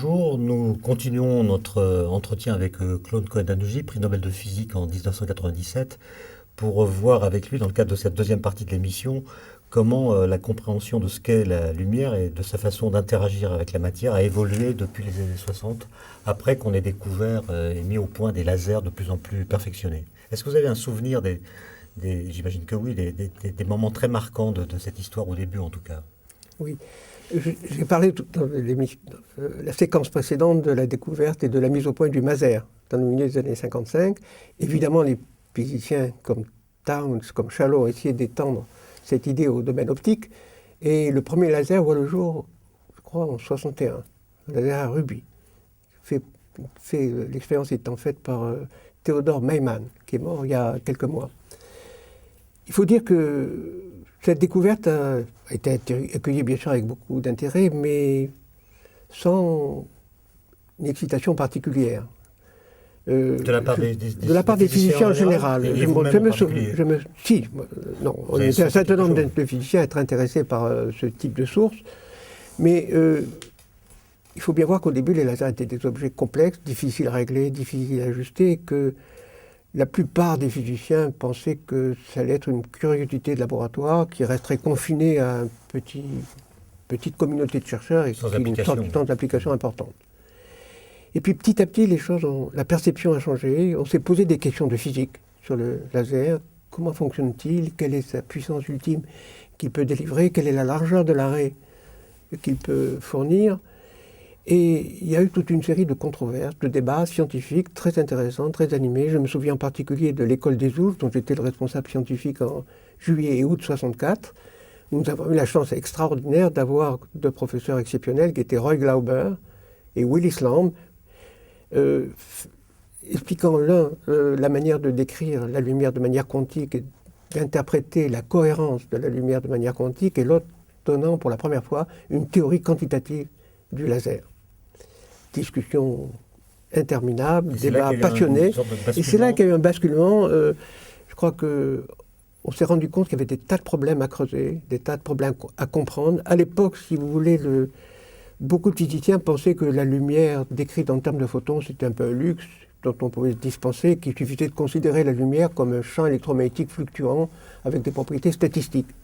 bonjour. Nous continuons notre entretien avec Claude Cohen-Danougy, prix Nobel de physique en 1997, pour voir avec lui, dans le cadre de cette deuxième partie de l'émission, comment la compréhension de ce qu'est la lumière et de sa façon d'interagir avec la matière a évolué depuis les années 60, après qu'on ait découvert et mis au point des lasers de plus en plus perfectionnés. Est-ce que vous avez un souvenir j'imagine que oui, des moments très marquants de cette histoire, au début en tout cas? Oui. J'ai parlé dans la séquence précédente de la découverte et de la mise au point du maser dans le milieu des années 55. Évidemment, les physiciens comme Townes, comme Shallow ont essayé d'étendre cette idée au domaine optique. Et le premier laser voit le jour, je crois, en 61, le laser à rubis. L'expérience étant faite par Theodor Meymann, qui est mort il y a quelques mois. Il faut dire que cette découverte a été accueillie bien sûr avec beaucoup d'intérêt, mais sans une excitation particulière. De la part des physiciens en général. On était un certain nombre de physiciens à être intéressés par ce type de source, mais il faut bien voir qu'au début, les lasers étaient des objets complexes, difficiles à régler, difficiles à ajuster, et que la plupart des physiciens pensaient que ça allait être une curiosité de laboratoire qui resterait confinée à une petite communauté de chercheurs et sans d'applications importantes. Et puis petit à petit, la perception a changé. On s'est posé des questions de physique sur le laser. Comment fonctionne-t-il? Quelle est sa puissance ultime qu'il peut délivrer? Quelle est la largeur de l'arrêt qu'il peut fournir? Et il y a eu toute une série de controverses, de débats scientifiques très intéressants, très animés. Je me souviens en particulier de l'école des Ouches, dont j'étais le responsable scientifique en juillet et août 64. Nous avons eu la chance extraordinaire d'avoir deux professeurs exceptionnels qui étaient Roy Glauber et Willis Lamb, expliquant l'un la manière de décrire la lumière de manière quantique et d'interpréter la cohérence de la lumière de manière quantique, et l'autre donnant pour la première fois une théorie quantitative du laser. Discussion interminable, débat passionné. Et c'est là qu'il y a eu un basculement. Je crois qu'on s'est rendu compte qu'il y avait des tas de problèmes à creuser, des tas de problèmes à comprendre. À l'époque, si vous voulez, beaucoup de physiciens pensaient que la lumière décrite en termes de photons, c'était un peu un luxe dont on pouvait se dispenser, qu'il suffisait de considérer la lumière comme un champ électromagnétique fluctuant avec des propriétés statistiques.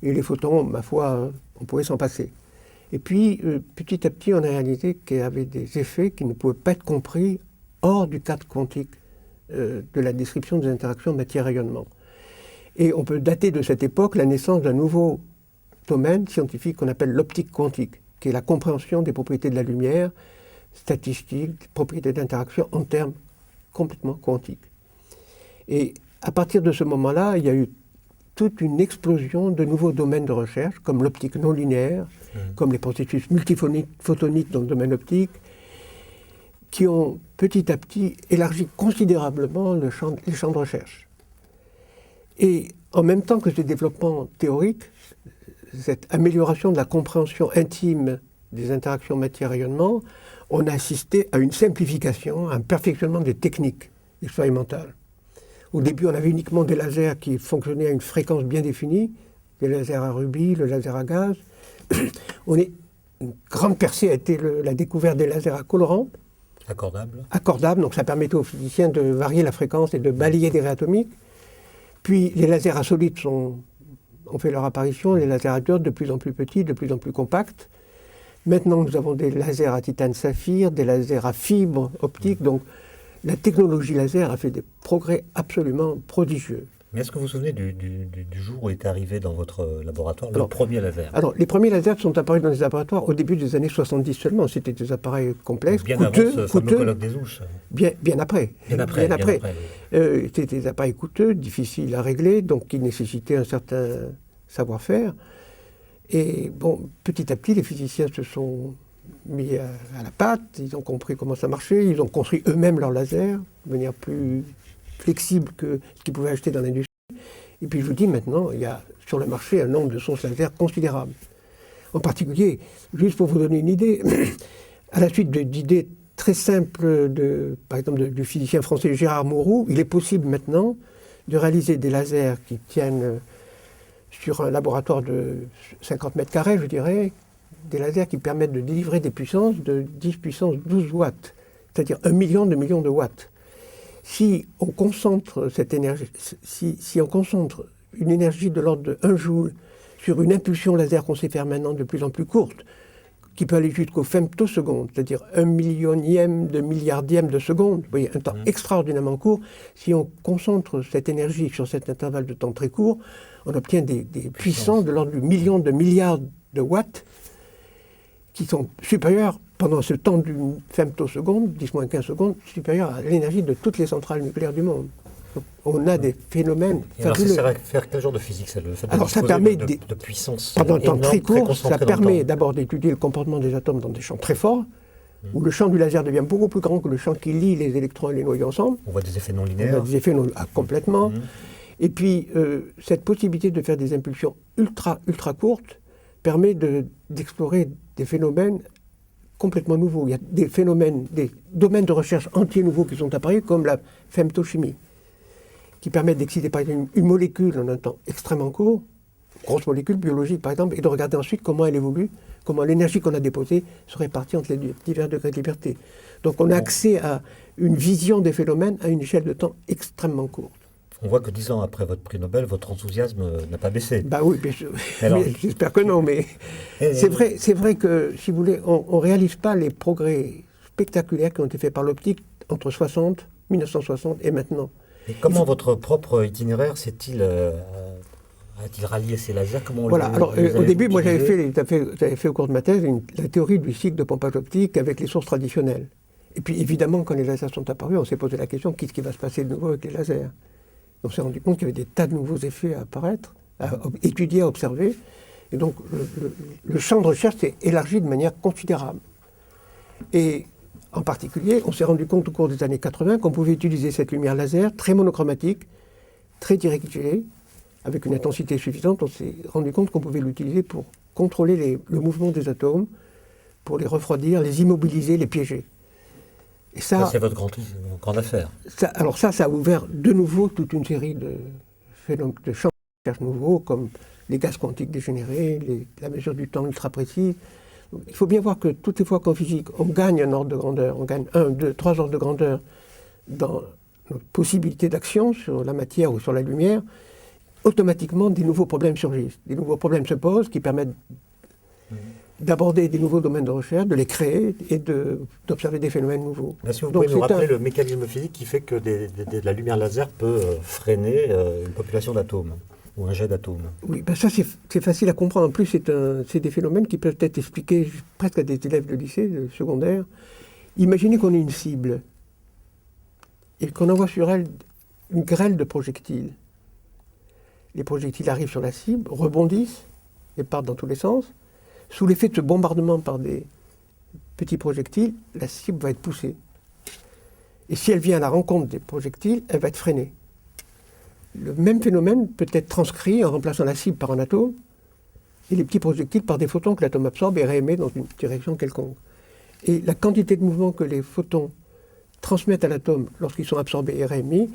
Et les photons, ma foi, on pouvait s'en passer. Et puis, petit à petit, on a réalisé qu'il y avait des effets qui ne pouvaient pas être compris hors du cadre quantique de la description des interactions matière-rayonnement. Et on peut dater de cette époque la naissance d'un nouveau domaine scientifique qu'on appelle l'optique quantique, qui est la compréhension des propriétés de la lumière, statistiques, propriétés d'interaction en termes complètement quantiques. Et à partir de ce moment-là, il y a eu toute une explosion de nouveaux domaines de recherche, comme l'optique non linéaire, comme les processus multiphotoniques dans le domaine optique, qui ont petit à petit élargi considérablement les champs de recherche. Et en même temps que ce développement théorique, cette amélioration de la compréhension intime des interactions matière-rayonnement, on a assisté à une simplification, à un perfectionnement des techniques expérimentales. Au début, on avait uniquement des lasers qui fonctionnaient à une fréquence bien définie, les lasers à rubis, le laser à gaz. Une grande percée a été la découverte des lasers à colorant. Accordables, donc ça permettait aux physiciens de varier la fréquence et de balayer des raies atomiques. Puis les lasers à solides ont fait leur apparition, les lasers à diodes de plus en plus petits, de plus en plus compacts. Maintenant, nous avons des lasers à titane saphir, des lasers à fibres optiques, donc la technologie laser a fait des progrès absolument prodigieux. Mais est-ce que vous vous souvenez du jour où est arrivé dans votre laboratoire le premier laser? Alors, les premiers lasers sont apparus dans les laboratoires au début des années 70 seulement. C'était des appareils complexes, bien coûteux. Avant ce fameux colloque des Ouches. Bien après. C'était des appareils coûteux, difficiles à régler, donc qui nécessitaient un certain savoir-faire. Et bon, petit à petit, les physiciens se sont mis à la pâte, ils ont compris comment ça marchait, ils ont construit eux-mêmes leurs lasers de manière plus flexible que ce qu'ils pouvaient acheter dans l'industrie. Et puis je vous dis maintenant, il y a sur le marché un nombre de sources laser considérable. En particulier, juste pour vous donner une idée, à la suite d'idées très simples, par exemple du physicien français Gérard Mourou, il est possible maintenant de réaliser des lasers qui tiennent sur un laboratoire de 50 mètres carrés, je dirais, des lasers qui permettent de délivrer des puissances de 10 puissance 12 watts, c'est-à-dire 1 million de watts. Si on concentre cette énergie, si on concentre une énergie de l'ordre de 1 joule sur une impulsion laser qu'on sait faire maintenant de plus en plus courte, qui peut aller jusqu'au femtoseconde, c'est-à-dire 1 millionième de milliardième de seconde, vous voyez, un temps extraordinairement court. Si on concentre cette énergie sur cet intervalle de temps très court, on obtient des puissances de l'ordre du million de milliards de watts qui sont supérieures, pendant ce temps d'une femtoseconde, 10-15 secondes, supérieures à l'énergie de toutes les centrales nucléaires du monde. Donc, on a des phénomènes fabuleux. Alors, ça sert à faire quel genre de physique, ça, le fait de Alors, ça permet de puissance pendant un temps énorme, très court, ça permet temps. d'abord d'étudier le comportement des atomes dans des champs très forts, où le champ du laser devient beaucoup plus grand que le champ qui lie les électrons et les noyaux ensemble. On voit des effets non On linéaires. a des effets complètement. Et puis, cette possibilité de faire des impulsions ultra courtes permet d'explorer des phénomènes complètement nouveaux. Il y a des phénomènes, des domaines de recherche entiers nouveaux qui sont apparus, comme la femtochimie, qui permettent d'exciter par exemple une molécule en un temps extrêmement court, une grosse molécule biologique par exemple, et de regarder ensuite comment elle évolue, comment l'énergie qu'on a déposée se répartit entre les divers degrés de liberté. Donc on a accès à une vision des phénomènes à une échelle de temps extrêmement courte. On voit que 10 ans après votre prix Nobel, votre enthousiasme n'a pas baissé. Bah oui, bien sûr. J'espère que non, mais c'est vrai que, si vous voulez, on ne réalise pas les progrès spectaculaires qui ont été faits par l'optique entre 1960 et maintenant. Et comment votre propre itinéraire a-t-il rallié ces lasers? Comment Voilà, alors au début, moi j'avais fait au cours de ma thèse la théorie du cycle de pompage optique avec les sources traditionnelles. Et puis évidemment, quand les lasers sont apparus, on s'est posé la question, qu'est-ce qui va se passer de nouveau avec les lasers? On s'est rendu compte qu'il y avait des tas de nouveaux effets à apparaître, à étudier, à observer. Et donc, le champ de recherche s'est élargi de manière considérable. Et en particulier, on s'est rendu compte au cours des années 80 qu'on pouvait utiliser cette lumière laser très monochromatique, très dirigée, avec une intensité suffisante. On s'est rendu compte qu'on pouvait l'utiliser pour contrôler le mouvement des atomes, pour les refroidir, les immobiliser, les piéger. Et ça, c'est votre grande affaire. Ça a ouvert de nouveau toute une série de champs de recherche nouveaux, comme les gaz quantiques dégénérés, la mesure du temps ultra précise. Il faut bien voir que toutes les fois qu'en physique, on gagne un ordre de grandeur, on gagne 1, 2, 3 ordres de grandeur dans notre possibilité d'action sur la matière ou sur la lumière, automatiquement des nouveaux problèmes surgissent. Des nouveaux problèmes se posent qui permettent d'aborder des nouveaux domaines de recherche, de les créer et d'observer des phénomènes nouveaux. Si vous pouvez nous rappeler le mécanisme physique qui fait que la lumière laser peut freiner une population d'atomes ou un jet d'atomes. Oui, ben ça c'est facile à comprendre. En plus, c'est des phénomènes qui peuvent être expliqués presque à des élèves de lycée, de secondaire. Imaginez qu'on ait une cible et qu'on envoie sur elle une grêle de projectiles. Les projectiles arrivent sur la cible, rebondissent et partent dans tous les sens. Sous l'effet de ce bombardement par des petits projectiles, la cible va être poussée. Et si elle vient à la rencontre des projectiles, elle va être freinée. Le même phénomène peut être transcrit en remplaçant la cible par un atome et les petits projectiles par des photons que l'atome absorbe et réémet dans une direction quelconque. Et la quantité de mouvement que les photons transmettent à l'atome lorsqu'ils sont absorbés et réémis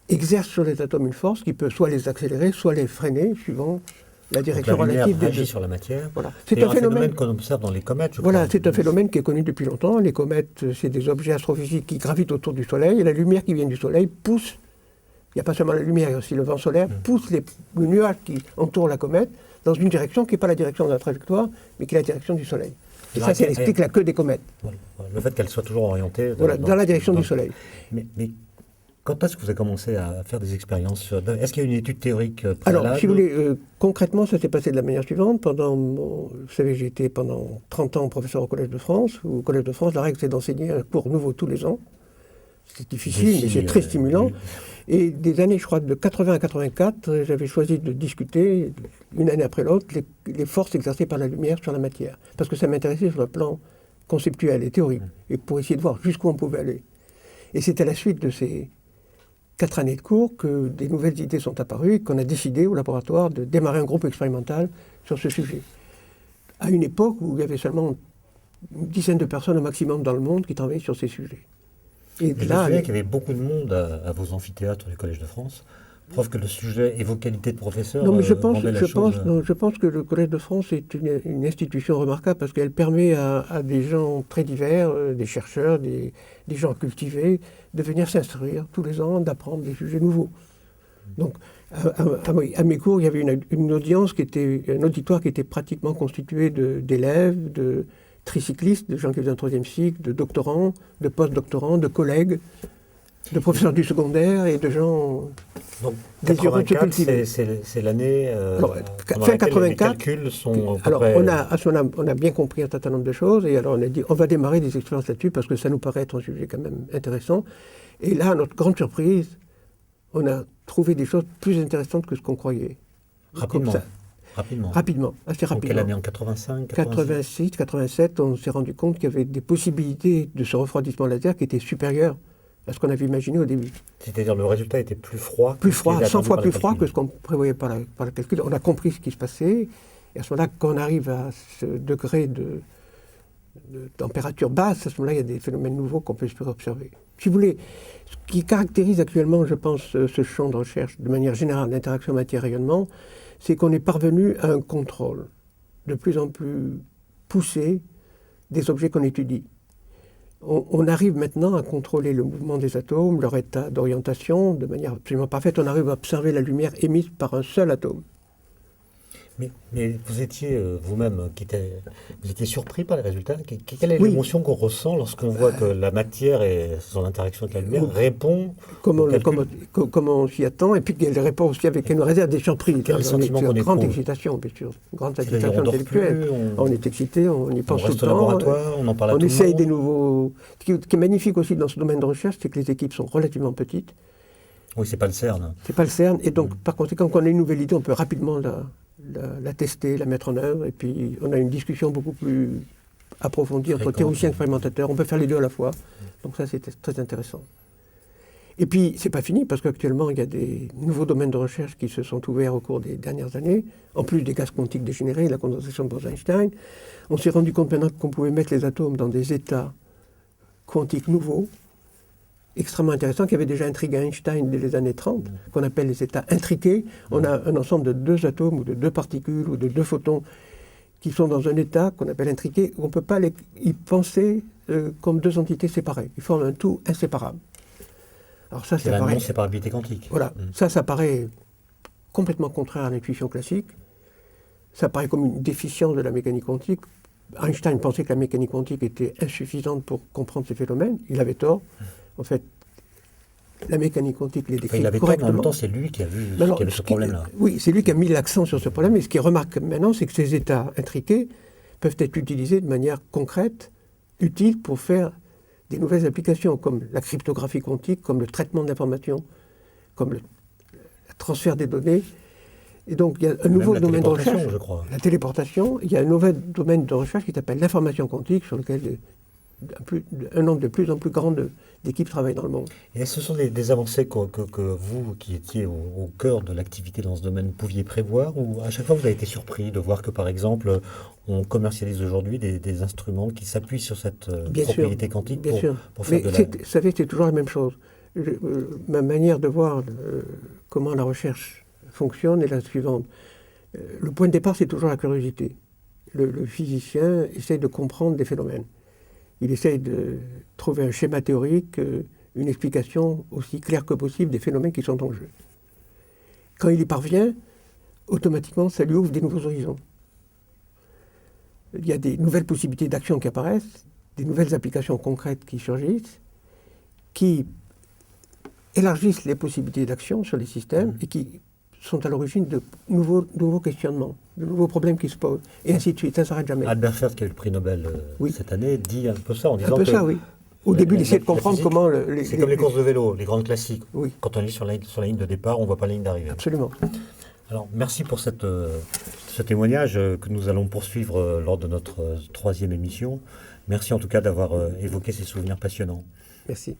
exerce sur les atomes une force qui peut soit les accélérer, soit les freiner, suivant la direction relative des deux. Sur la matière. Voilà. C'est un phénomène qu'on observe dans les comètes. Voilà, c'est un phénomène qui est connu depuis longtemps. Les comètes, c'est des objets astrophysiques qui gravitent autour du Soleil, et la lumière qui vient du Soleil pousse, il n'y a pas seulement la lumière, il y a aussi le vent solaire, pousse le nuage qui entoure la comète dans une direction qui n'est pas la direction de la trajectoire, mais qui est la direction du Soleil. Et ça explique la queue des comètes. Le fait qu'elle soit toujours orientée dans la direction du Soleil. Mais quand est-ce que vous avez commencé à faire des expériences? Est-ce qu'il y a une étude théorique préalable? Alors, si vous voulez, concrètement, ça s'est passé de la manière suivante. Vous savez, j'ai été pendant 30 ans professeur au Collège de France. Au Collège de France, la règle, c'est d'enseigner un cours nouveau tous les ans. C'est difficile, mais c'est très stimulant. Et des années, je crois, de 80 à 84, j'avais choisi de discuter, une année après l'autre, les forces exercées par la lumière sur la matière. Parce que ça m'intéressait sur le plan conceptuel et théorique, et pour essayer de voir jusqu'où on pouvait aller. Et c'est à la suite de ces 4 années de cours que des nouvelles idées sont apparues et qu'on a décidé au laboratoire de démarrer un groupe expérimental sur ce sujet. À une époque où il y avait seulement une dizaine de personnes au maximum dans le monde qui travaillaient sur ces sujets. Et je me souviens qu'il y avait beaucoup de monde à vos amphithéâtres du Collège de France Preuve que le sujet et vos qualités de professeur Non, mais je rendaient la chose... je pense que le Collège de France est une institution remarquable parce qu'elle permet à des gens très divers, des chercheurs, des gens cultivés, de venir s'instruire tous les ans, d'apprendre des sujets nouveaux. Donc, à mes cours, il y avait une audience un auditoire qui était pratiquement constitué d'élèves, de tricyclistes, de gens qui faisaient un troisième cycle, de doctorants, de post-doctorants, de collègues, de professeurs du secondaire et de gens donc, désireux de se 84, cultiver. c'est l'année pendant fin laquelle 84, les calculs sont à peu alors près... on a bien compris un certain nombre de choses et alors on a dit on va démarrer des expériences là-dessus parce que ça nous paraît être un sujet quand même intéressant. Et là, à notre grande surprise, on a trouvé des choses plus intéressantes que ce qu'on croyait. Rapidement. Rapidement, assez rapidement. Quelle année, en 85, 86, 87, on s'est rendu compte qu'il y avait des possibilités de ce refroidissement laser qui étaient supérieures à ce qu'on avait imaginé au début. C'est-à-dire le résultat était plus froid. Plus froid, 100 fois plus froid que ce qu'on prévoyait par le calcul. On a compris ce qui se passait. Et à ce moment-là, quand on arrive à ce degré de température basse, à ce moment-là, il y a des phénomènes nouveaux qu'on peut espérer observer. Si vous voulez, ce qui caractérise actuellement, je pense, ce champ de recherche, de manière générale, l'interaction matière-rayonnement, c'est qu'on est parvenu à un contrôle de plus en plus poussé des objets qu'on étudie. On arrive maintenant à contrôler le mouvement des atomes, leur état d'orientation, de manière absolument parfaite. On arrive à observer la lumière émise par un seul atome. Mais vous étiez vous-même, vous étiez surpris par les résultats. Quelle est l'émotion qu'on ressent lorsqu'on voit que la matière et son interaction avec la lumière répond Comment on s'y attend, et puis qu'elle répond aussi avec une réserve des surprises. Quel sentiment qu'on éprouve. Grande excitation, bien sûr. Grande satisfaction intellectuelle. On est excité, on y pense tout le temps. On reste au laboratoire, on en parle à tout le monde. On essaye des nouveaux... Ce qui est magnifique aussi dans ce domaine de recherche, c'est que les équipes sont relativement petites. Oui, c'est pas le CERN. C'est pas le CERN, et donc par conséquent, quand on a une nouvelle idée, on peut rapidement la tester, la mettre en œuvre, et puis on a une discussion beaucoup plus approfondie entre théoriciens et expérimentateurs. On peut faire les deux à la fois, donc ça c'est très intéressant. Et puis c'est pas fini, parce qu'actuellement il y a des nouveaux domaines de recherche qui se sont ouverts au cours des dernières années, en plus des gaz quantiques dégénérés, la condensation de Bose-Einstein. On s'est rendu compte maintenant qu'on pouvait mettre les atomes dans des états quantiques nouveaux, extrêmement intéressant, qui avait déjà intrigué Einstein dès les années 30, qu'on appelle les états intriqués. On a un ensemble de deux atomes ou de deux particules ou de deux photons qui sont dans un état qu'on appelle intriqué, où on ne peut pas y penser comme deux entités séparées. Ils forment un tout inséparable. Alors ça, c'est la non-séparabilité quantique. Voilà, ça paraît complètement contraire à l'intuition classique. Ça paraît comme une déficience de la mécanique quantique. Einstein pensait que la mécanique quantique était insuffisante pour comprendre ces phénomènes. Il avait tort. En fait, la mécanique quantique les décrit correctement. Tort, mais en même temps, c'est lui qui a vu ce problème-là. Oui, c'est lui qui a mis l'accent sur ce problème. Et ce qui est remarquable maintenant, c'est que ces états intriqués peuvent être utilisés de manière concrète, utile pour faire des nouvelles applications, comme la cryptographie quantique, comme le traitement de l'information, comme le transfert des données. Et donc, il y a un nouveau domaine de recherche. Je crois. La téléportation. Il y a un nouvel domaine de recherche qui s'appelle l'information quantique, sur lequel un nombre de plus en plus grand d'équipes travaillent dans le monde. Et ce sont des avancées que vous, qui étiez au cœur de l'activité dans ce domaine, pouviez prévoir, ou à chaque fois vous avez été surpris de voir que, par exemple, on commercialise aujourd'hui des instruments qui s'appuient sur cette propriété quantique pour faire de la... Vous savez, c'est toujours la même chose. Ma manière de voir comment la recherche fonctionne est la suivante. Le point de départ, c'est toujours la curiosité. Le physicien essaie de comprendre des phénomènes. Il essaye de trouver un schéma théorique, une explication aussi claire que possible des phénomènes qui sont en jeu. Quand il y parvient, automatiquement, ça lui ouvre des nouveaux horizons. Il y a des nouvelles possibilités d'action qui apparaissent, des nouvelles applications concrètes qui surgissent, qui élargissent les possibilités d'action sur les systèmes et qui sont à l'origine de nouveaux questionnements, de nouveaux problèmes qui se posent, et ainsi de suite, ça ne s'arrête jamais. Albert Ferst, qui a eu le prix Nobel cette année, dit un peu ça, en disant que... oui. Au début, il essayait de comprendre physique, comment... c'est comme les courses de vélo, les grandes classiques. Oui. Quand on est sur la ligne de départ, on ne voit pas la ligne d'arrivée. Absolument. Alors, merci pour ce témoignage que nous allons poursuivre lors de notre troisième émission. Merci en tout cas d'avoir évoqué ces souvenirs passionnants. Merci.